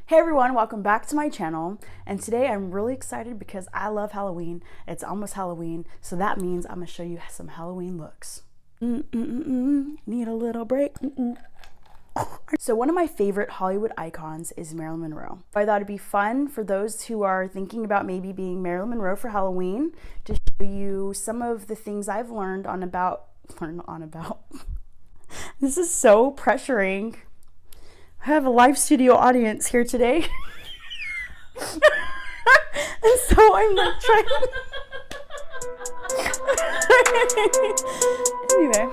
Hey everyone, welcome back to my channel, and today I'm really excited because I love Halloween. It's almost Halloween, so that means I'm gonna show you some Halloween looks. Need a little break. So one of my favorite Hollywood icons is Marilyn Monroe. I thought it'd be fun for those who are thinking about maybe being Marilyn Monroe for Halloween to show you some of the things I've learned about. This is so pressuring. I have a live studio audience here today. And so I'm like trying. Anyway.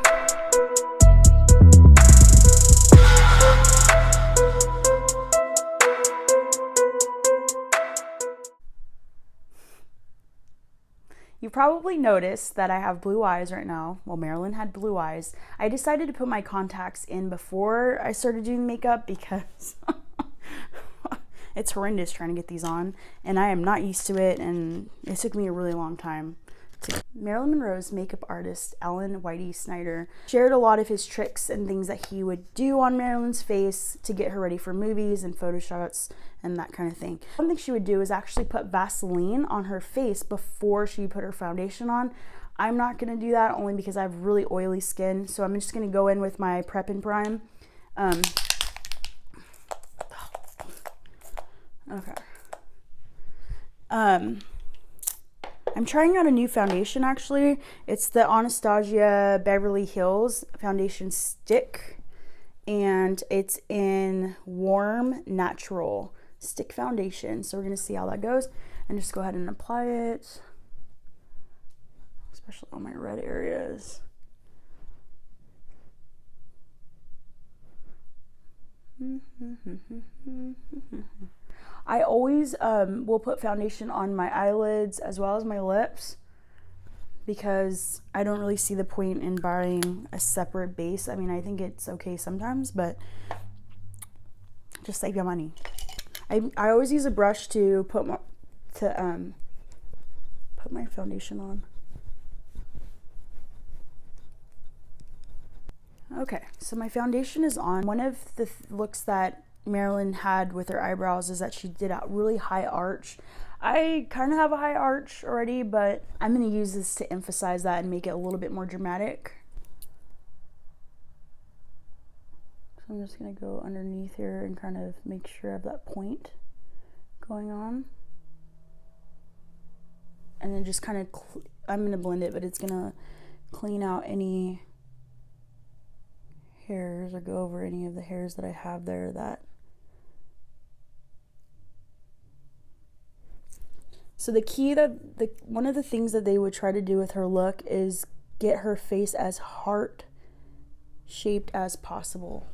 You probably noticed that I have blue eyes right now. Well, Marilyn had blue eyes. I decided to put my contacts in before I started doing makeup because it's horrendous trying to get these on, and I am not used to it, and it took me a really long time. Marilyn Monroe's makeup artist, Alan Whitey Snyder, shared a lot of his tricks and things that he would do on Marilyn's face to get her ready for movies and photo shots and that kind of thing. One thing she would do is actually put Vaseline on her face before she put her foundation on. I'm not going to do that only because I have really oily skin, so I'm just going to go in with my Prep and Prime. Okay. I'm trying out a new foundation actually. It's the Anastasia Beverly Hills Foundation Stick, and it's in Warm Natural Stick Foundation. So we're gonna see how that goes and just go ahead and apply it, especially on my red areas. I always will put foundation on my eyelids as well as my lips because I don't really see the point in buying a separate base. I mean, I think it's okay sometimes, but just save your money. I always use a brush to put my foundation on. Okay, so my foundation is on. One of the looks that Marilyn had with her eyebrows is that she did a really high arch. I kind of have a high arch already, but I'm going to use this to emphasize that and make it a little bit more dramatic. So I'm just going to go underneath here and kind of make sure I have that point going on. And then just kind of, I'm going to blend it, but it's going to clean out any hairs or go over any of the hairs that I have there that. So the key that one of the things that they would try to do with her look is get her face as heart shaped as possible.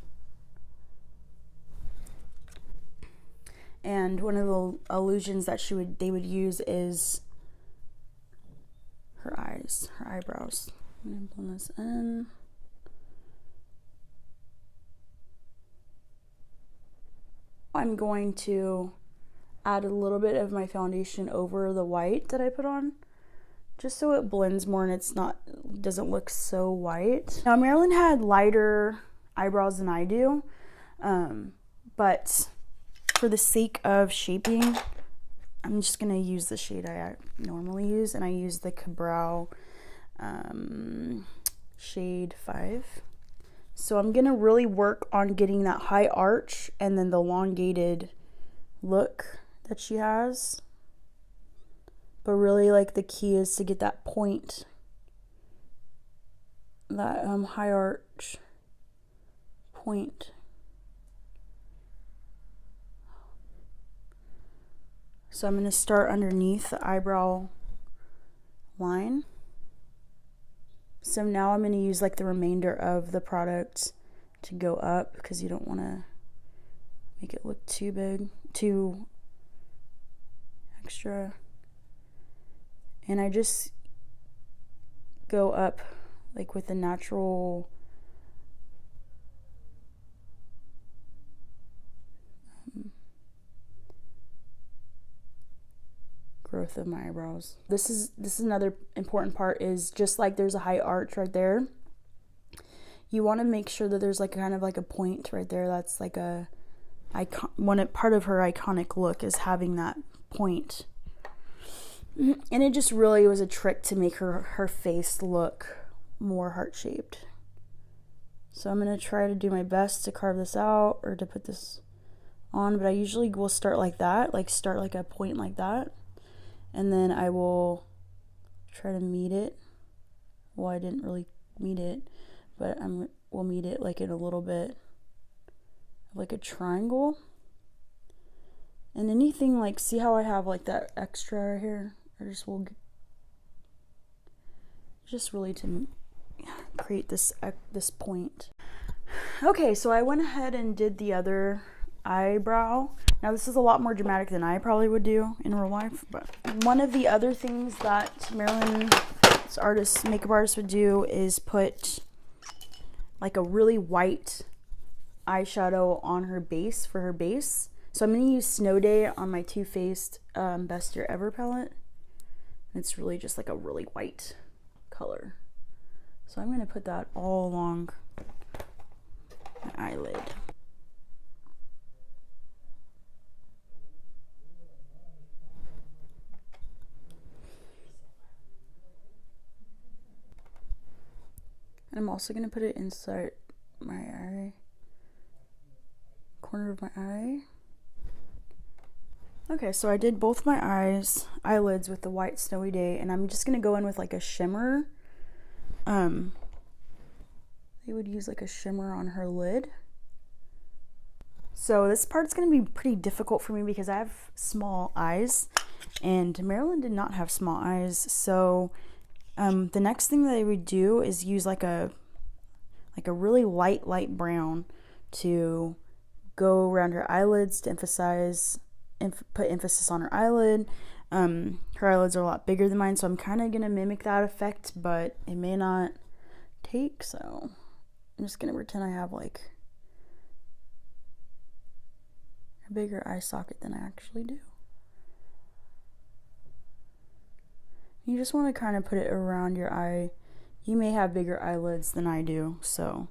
And one of the illusions that they would use is her eyes, her eyebrows. I'm gonna blend this in. I'm going to add a little bit of my foundation over the white that I put on, just so it blends more and doesn't look so white. Now Marilyn had lighter eyebrows than I do, but for the sake of shaping, I'm just gonna use the shade I normally use, and I use the Cabral shade 5. So I'm gonna really work on getting that high arch and then the elongated look that she has. But really, like, the key is to get that point, that high arch point. So I'm gonna start underneath the eyebrow line. So now I'm going to use like the remainder of the product to go up because you don't want to make it look too big, too extra. And I just go up like with the natural growth of my eyebrows. This is another important part, is just like there's a high arch right there, you want to make sure that there's like kind of like a point right there that's like a part of her iconic look is having that point. And it just really was a trick to make her face look more heart-shaped. So I'm going to try to do my best to carve this out or to put this on, but I usually will start like that, like start like a point like that, and then I will try to meet it. Well, I didn't really meet it, but we'll meet it like in a little bit like a triangle. And anything, like, see how I have like that extra right here? I just will just really to create this point. Okay, so I went ahead and did the other eyebrow. Now this is a lot more dramatic than I probably would do in real life, but one of the other things that Marilyn, this makeup artist, would do is put like a really white eyeshadow on her base for her base. So I'm going to use Snow Day on my Too Faced Best Year Ever palette. It's really just like a really white color. So I'm going to put that all along my eyelid. And I'm also going to put it inside my eye, corner of my eye. Okay, so I did both my eyelids with the white Snowy Day, and I'm just going to go in with like a shimmer. They would use like a shimmer on her lid. So this part's going to be pretty difficult for me because I have small eyes, and Marilyn did not have small eyes. So the next thing that I would do is use like a really light brown to go around her eyelids to put emphasis on her eyelid. Her eyelids are a lot bigger than mine, so I'm kind of gonna mimic that effect, but it may not take, so I'm just gonna pretend I have like a bigger eye socket than I actually do. You just want to kind of put it around your eye. You may have bigger eyelids than I do, so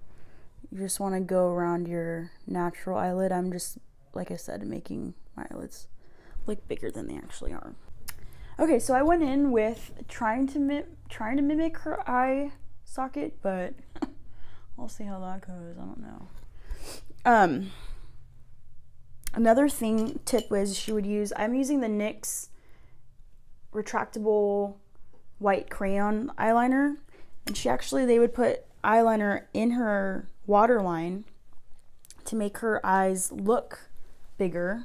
you just want to go around your natural eyelid. I'm just, like I said, making my eyelids look bigger than they actually are. Okay, so I went in with trying to mimic her eye socket, but we'll see how that goes. I don't know. Another tip was she would use, I'm using the NYX retractable white crayon eyeliner, and they would put eyeliner in her waterline to make her eyes look bigger.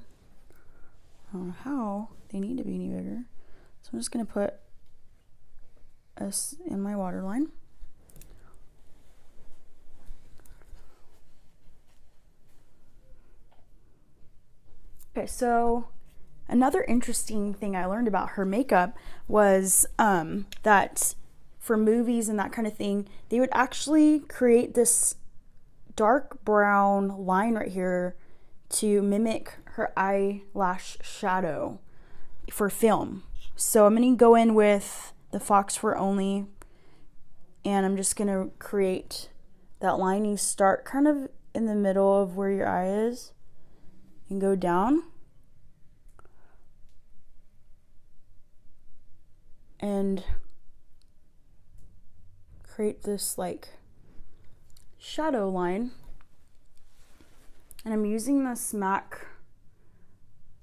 I don't know how they need to be any bigger, so I'm just going to put this in my waterline. Okay, so another interesting thing I learned about her makeup was that for movies and that kind of thing, they would actually create this dark brown line right here to mimic her eyelash shadow for film. So I'm going to go in with the Fox for Only, and I'm just going to create that line. You start kind of in the middle of where your eye is and go down. And create this like shadow line. And I'm using this MAC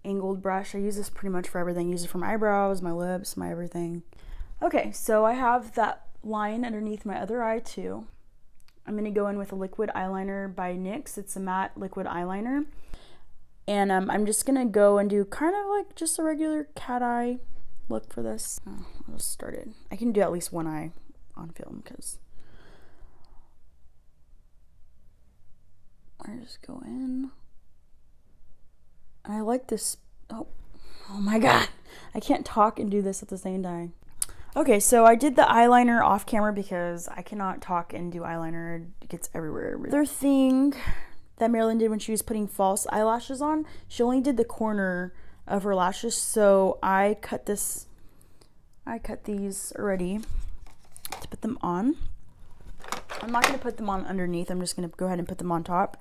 angled brush. I use this pretty much for everything. I use it for my eyebrows, my lips, my everything. Okay, so I have that line underneath my other eye too. I'm going to go in with a liquid eyeliner by NYX. It's a matte liquid eyeliner. And I'm just going to go and do kind of like just a regular cat eye look for this. I'll just start it. I can do at least one eye on film because I just go in. I like this. Oh my god, I can't talk and do this at the same time. Okay, so I did the eyeliner off camera because I cannot talk and do eyeliner. It gets everywhere. Another thing that Marilyn did when she was putting false eyelashes on, she only did the corner of her lashes, so I cut these already to put them on. I'm not going to put them on underneath. I'm just going to go ahead and put them on top.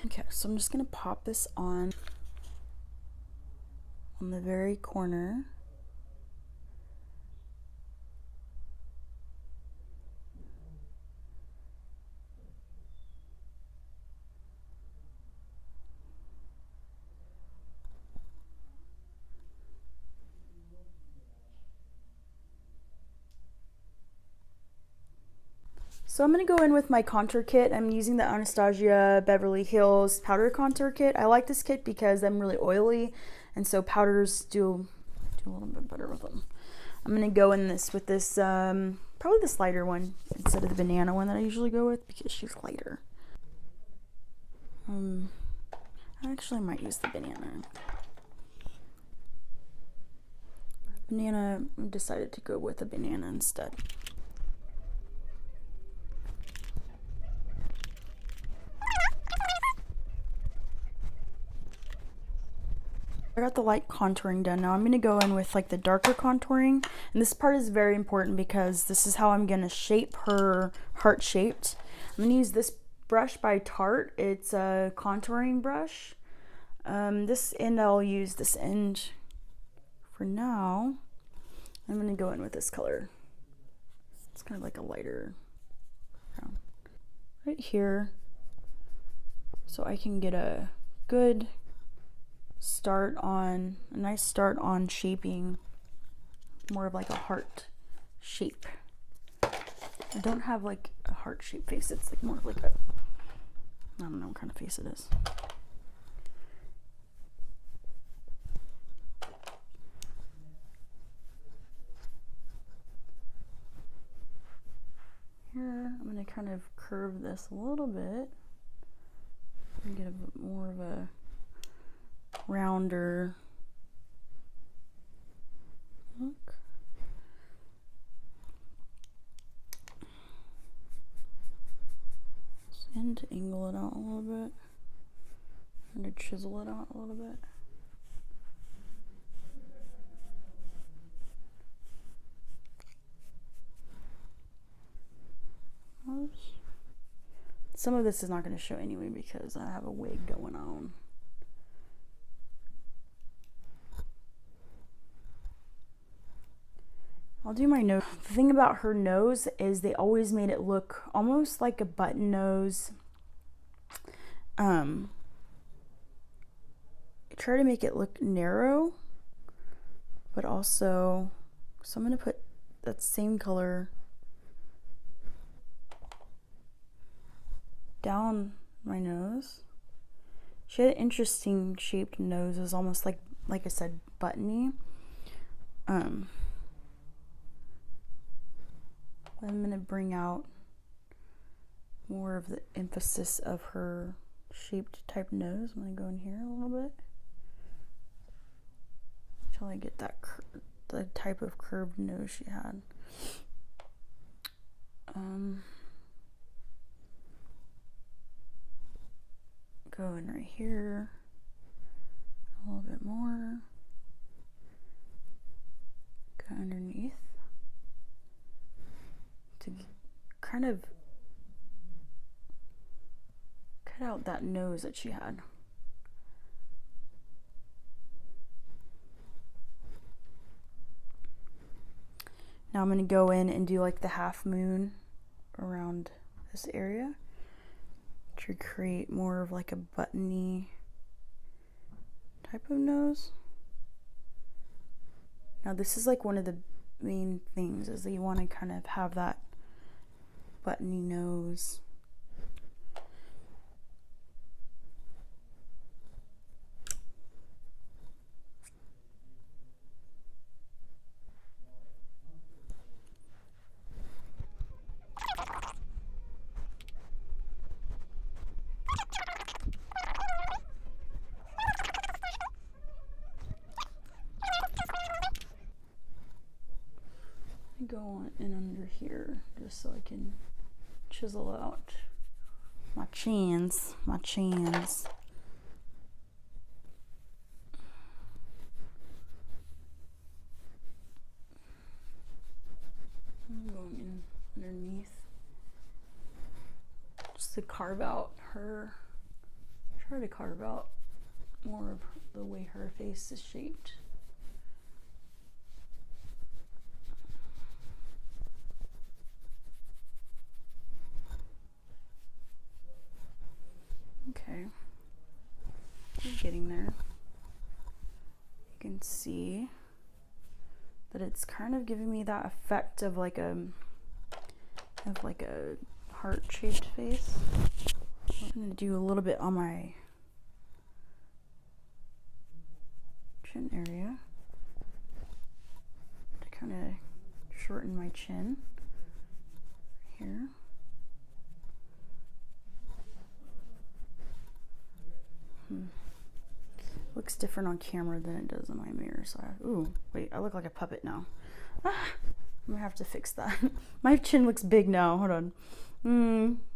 Okay, so I'm just gonna pop this on the very corner. So I'm going to go in with my contour kit. I'm using the Anastasia Beverly Hills powder contour kit. I like this kit because I'm really oily, and so powders do a little bit better with them. I'm going to go in this with this, probably this lighter one instead of the banana one that I usually go with because she's lighter. I actually might use the banana. Banana, I decided to go with a banana instead. I got the light contouring done. Now I'm going to go in with like the darker contouring. And this part is very important because this is how I'm going to shape her heart shaped. I'm going to use this brush by Tarte. It's a contouring brush. This end I'll use this end for now. I'm going to go in with this color. It's kind of like a lighter brown. Right here. So I can get a good nice start on shaping more of like a heart shape. I don't have like a heart shape face. It's like more of like a, I don't know what kind of face it is. Here, I'm going to kind of curve this a little bit and get a bit more of a rounder look. And to angle it out a little bit and to chisel it out a little bit. Some of this is not going to show anyway because I have a wig going on. I'll do my nose. The thing about her nose is they always made it look almost like a button nose. I try to make it look narrow, but also, so I'm going to put that same color down my nose. She had an interesting shaped nose. It was almost like I said, buttony. I'm going to bring out more of the emphasis of her shaped type nose. I'm going to go in here a little bit until I get that the type of curved nose she had. Go in right here a little bit more. Go underneath to kind of cut out that nose that she had. Now I'm going to go in and do like the half moon around this area to create more of like a buttony type of nose. Now this is like one of the main things is that you want to kind of have that buttony nose. Go on in under here just so I can chisel out my chins. I'm going in underneath just to carve out her try to carve out more of the way her face is shaped. Okay, I'm getting there. You can see that it's kind of giving me that effect of like a heart-shaped face. I'm gonna do a little bit on my chin area to kind of shorten my chin here. Looks different on camera than it does in my mirror. So ooh, wait, I look like a puppet now. I'm gonna have to fix that. My chin looks big now. Hold on.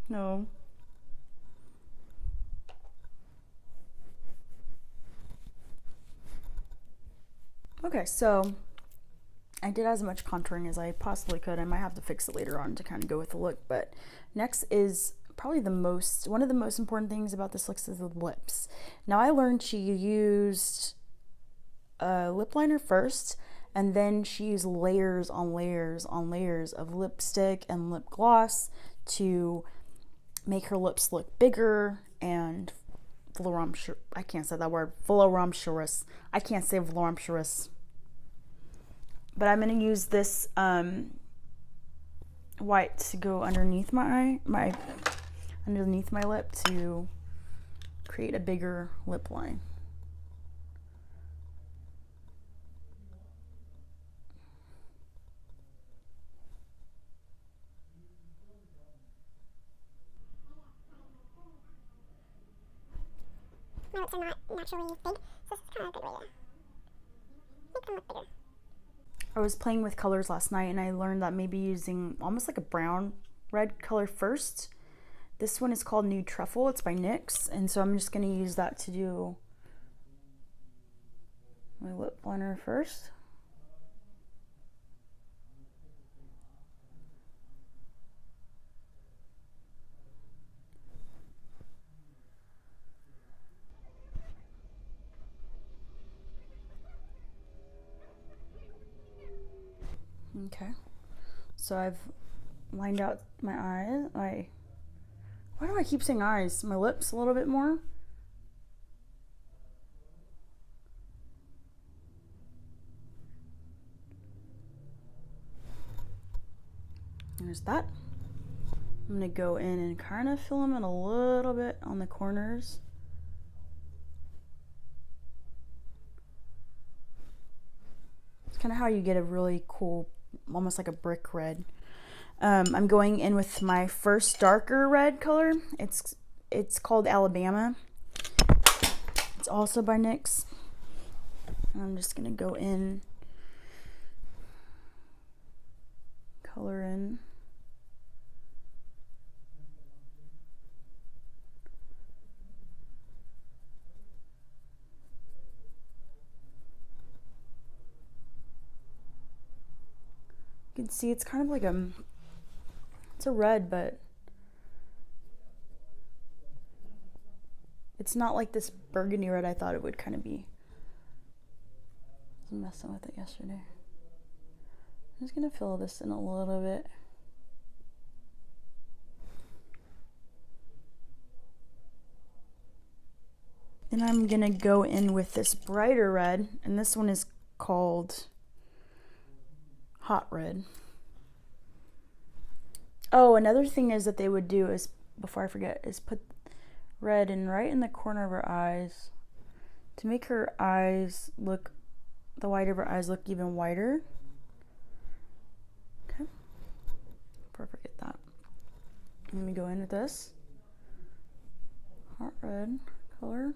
No. Okay, so I did as much contouring as I possibly could. I might have to fix it later on to kind of go with the look. But next is probably one of the most important things about this look is the lips. Now I learned she used a lip liner first, and then she used layers on layers on layers of lipstick and lip gloss to make her lips look bigger and voluptuous. I can't say that word. Voluptuous. I can't say voluptuous. But I'm going to use this white to go underneath my lip to create a bigger lip line. My lips are not naturally big, so this is kind of a good way to make them look bigger. I was playing with colors last night and I learned that maybe using almost like a brown red color first. This one is called Nude Truffle. It's by NYX, and so I'm just going to use that to do my lip liner first. Okay, so I've lined out my eyes. Why do I keep saying eyes? My lips a little bit more. There's that. I'm gonna go in and kind of fill them in a little bit on the corners. It's kind of how you get a really cool, almost like a brick red. I'm going in with my first darker red color. It's called Alabama. It's also by NYX. And I'm just gonna go in, color in. You can see it's kind of like it's a red, but it's not like this burgundy red I thought it would kind of be. I was messing with it yesterday. I'm just gonna fill this in a little bit. Then I'm gonna go in with this brighter red, and this one is called Hot Red. Oh, another thing is that they would do is, before I forget, is put red in right in the corner of her eyes to make her eyes look, the white of her eyes look even whiter. Okay, before I forget that, let me go in with this hot red color.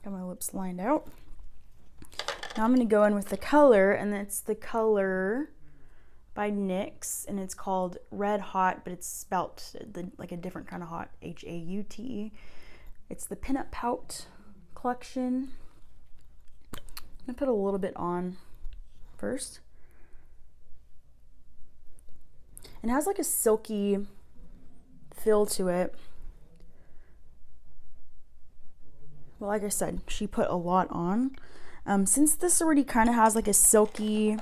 Got my lips lined out. Now I'm going to go in with the color, and it's the color by NYX, and it's called Red Hot, but it's spelt like a different kind of hot, Haute. It's the Pin Up Pout collection. I'm gonna put a little bit on first. And it has like a silky feel to it. Well, like I said, she put a lot on. Since this already kind of has like a silky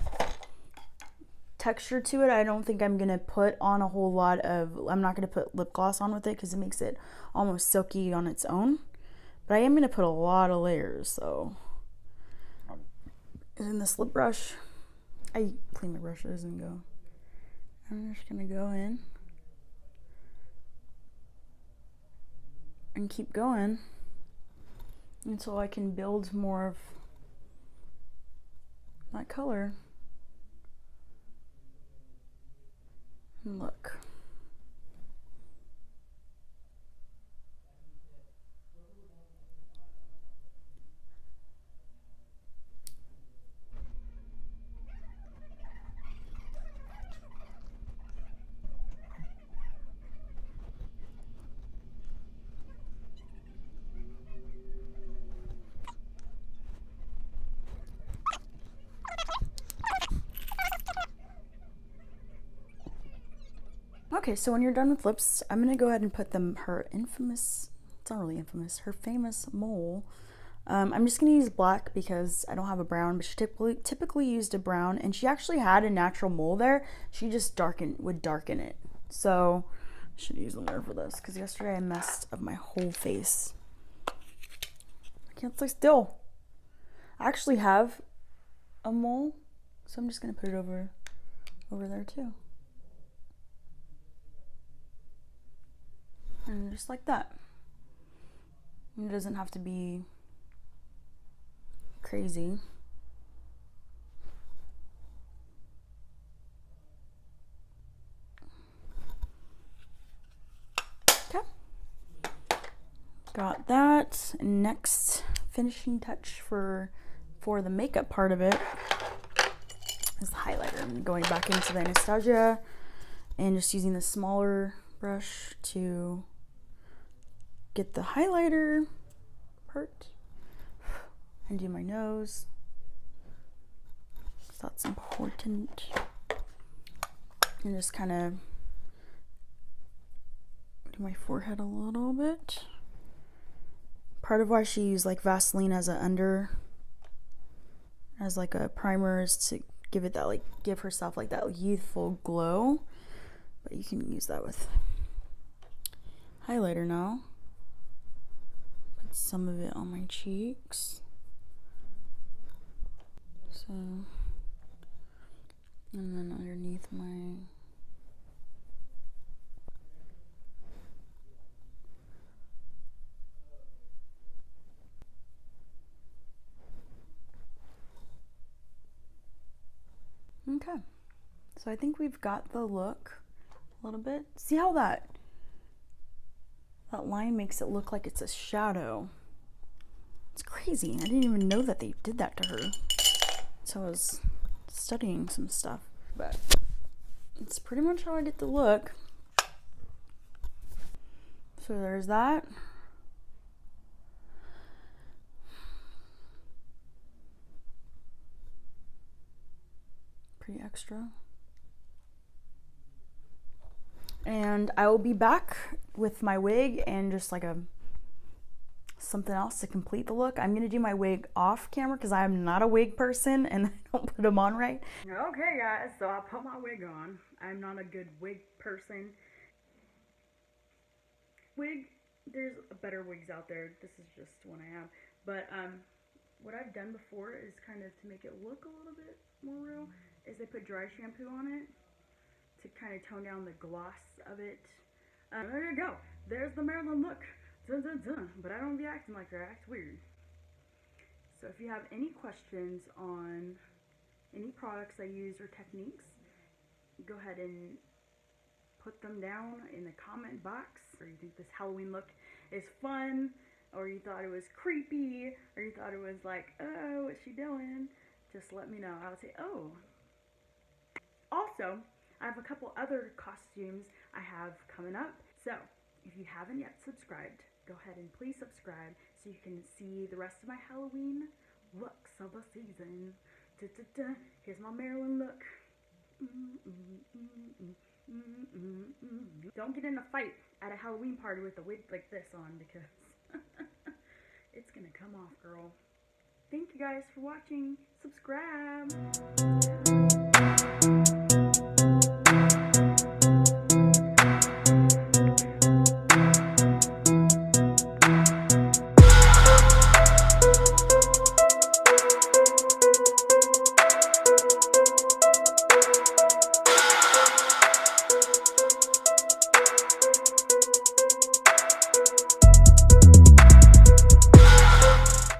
texture to it, I don't think I'm gonna put on a whole lot of, I'm not gonna put lip gloss on with it because it makes it almost silky on its own. But I am gonna put a lot of layers, so. And then this lip brush, I clean my brushes and go. I'm just gonna go in and keep going until I can build more of that color. And look. Okay, so when you're done with lips, I'm gonna go ahead and put her infamous, it's not really infamous, her famous mole. I'm just gonna use black because I don't have a brown, but she typically used a brown, and she actually had a natural mole there. She just would darken it. So I should use the mirror for this because yesterday I messed up my whole face. I can't stay still. I actually have a mole, so I'm just gonna put it over there too. And just like that. It doesn't have to be crazy. Okay. Got that. Next finishing touch for the makeup part of it is the highlighter. I'm going back into the Anastasia and just using the smaller brush to get the highlighter part and do my nose. So that's important. And just kind of do my forehead a little bit. Part of why she used like Vaseline as like a primer is to give it that, like, give herself like that youthful glow. But you can use that with highlighter now. Put some of it on my cheeks. So, and then underneath my okay. So I think we've got the look a little bit. See how that line makes it look like it's a shadow. It's crazy. I didn't even know that they did that to her. So I was studying some stuff, but it's pretty much how I get the look. So there's that. Pretty extra. And I will be back with my wig and just like something else to complete the look. I'm gonna do my wig off camera because I am not a wig person and I don't put them on right. Okay guys, so I put my wig on. I'm not a good wig person. There's better wigs out there. This is just one I have. But what I've done before is kind of to make it look a little bit more real, is I put dry shampoo on it to kind of tone down the gloss of it. There you go. There's the Marilyn look. Dun, dun, dun. But I don't be acting like that. I act weird. So if you have any questions on any products I use or techniques, go ahead and put them down in the comment box. Or you think this Halloween look is fun, or you thought it was creepy, or you thought it was like, oh, what's she doing? Just let me know. I would say, oh. Also, I have a couple other costumes I have coming up. So if you haven't yet subscribed, go ahead and please subscribe so you can see the rest of my Halloween looks of the season. Here's my Marilyn look. Don't get in a fight at a Halloween party with a wig like this on, because it's gonna come off, girl. Thank you guys for watching. Subscribe.